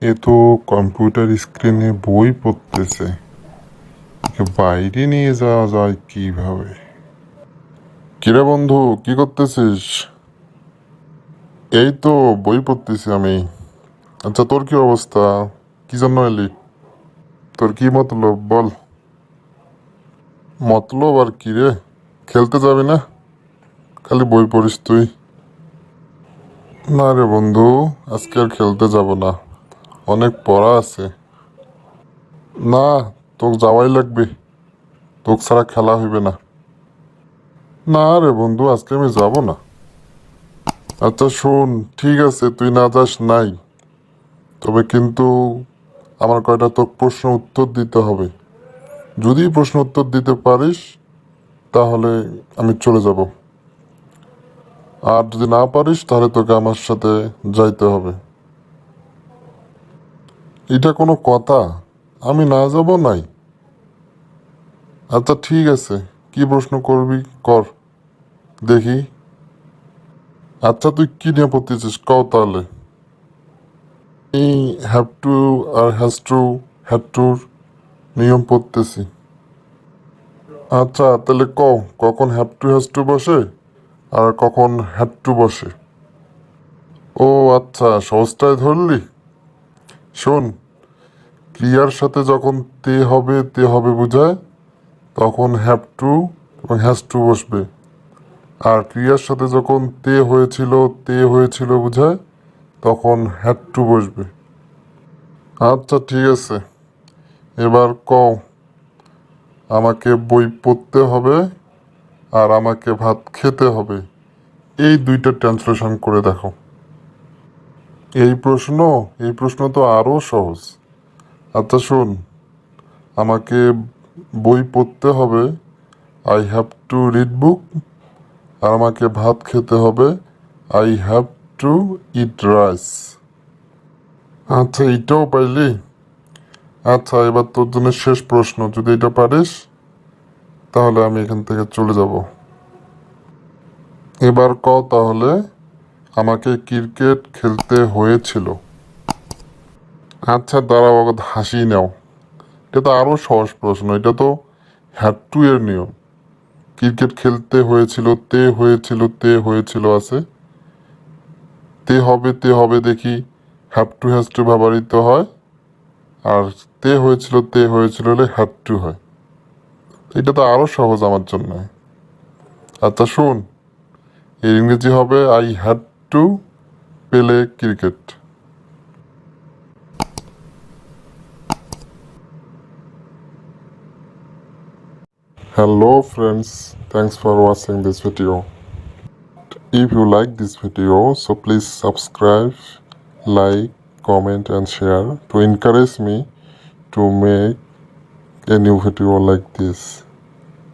এ তো কম্পিউটার স্ক্রিনে বই পড়তেছে, একে বাইরে নিয়ে যাওয়া যায় কিভাবে? কিরে বন্ধু, কি করতেছিস? এই তো বই পড়তেছি আমি। আচ্ছা, তোর কি অবস্থা? কি জন্য এলি? তোর কি মতলব বল? মতলব আর কি রে? খেলতে যাবি না? খালি বই পড়িস তুই। না রে বন্ধু, আজকে আর খেলতে যাব না, অনেক পড়া আছে। না, তোকে যাওয়াই লাগবে, তোকে ছাড়া খেলা হইবে না। না রে বন্ধু, আজকে আমি যাব না। আচ্ছা শোন, ঠিক আছে তুই না যাস নাই, তবে কিন্তু আমার কয়টা তোর প্রশ্ন উত্তর দিতে হবে। যদি প্রশ্ন উত্তর দিতে পারিস তাহলে আমি চলে যাব, আর যদি না পারিস তাহলে তোকে আমার সাথে যাইতে হবে। এটা কোনো কথা? আমি না যাব নাই? আচ্ছা ঠিক আছে, কি প্রশ্ন করবি কর, দেখি। আচ্ছা তুই কি নিয়ে পড়তেছিস কও তাহলে। এই হ্যাভ টু আর হ্যাভ টুর নিয়ম পড়তেছি। আচ্ছা তাহলে কও, কখন হ্যাভ টু বসে আর কখন হ্যাড টু বসে? ও আচ্ছা, সহজটাই ধরলি। শোন, ক্রিয়ার সাথে যখন তে হবে বোঝায় তখন হ্যাভ টু এবং হ্যাজ টু বসবে। আর ক্রিয়ার সাথে যখন তে হয়েছিল বোঝায় তখন হ্যাড টু বসবে। আচ্ছা ঠিক আছে, এবার কও, আমাকে বই পড়তে হবে আর আমাকে ভাত খেতে হবে, এই দুইটা ট্রান্সলেশন করে দেখো। এই প্রশ্ন এই প্রশ্ন তো আরো সহজ। আচ্ছা শোন, আমাকে বই পড়তে হবে, I have to read book, আর আমাকে ভাত খেতে হবে, I have to eat rice. আচ্ছা এইটাও পাইলি? আচ্ছা এবার তোর জন্য শেষ প্রশ্ন, যদি এটা পারিস তাহলে আমি এখান থেকে চলে যাব। এবার ক তাহলে, আমাকে ক্রিকেট খেলতে হয়েছিল। আচ্ছা দাঁড়াও, আগে হাসি নাও। এটা তো আরো সহজ প্রশ্ন, এটা তো হ্যাড টু এর নিয়ম। ক্রিকেট খেলতে হয়েছিল, তে হয়েছিল আছে, তে হবে দেখি হ্যাভ টু হ্যাজ টু ব্যবহৃত হয়, আর তে হয়েছিল হলে হ্যাড টু হয়। এটা তো আরো সহজ আমার জন্য। আচ্ছা শোন, এর ইংরেজি হবে I had to play cricket. Hello friends, thanks for watching this video. If you like this video, so please subscribe, like, comment and share to encourage me to make a new video like this.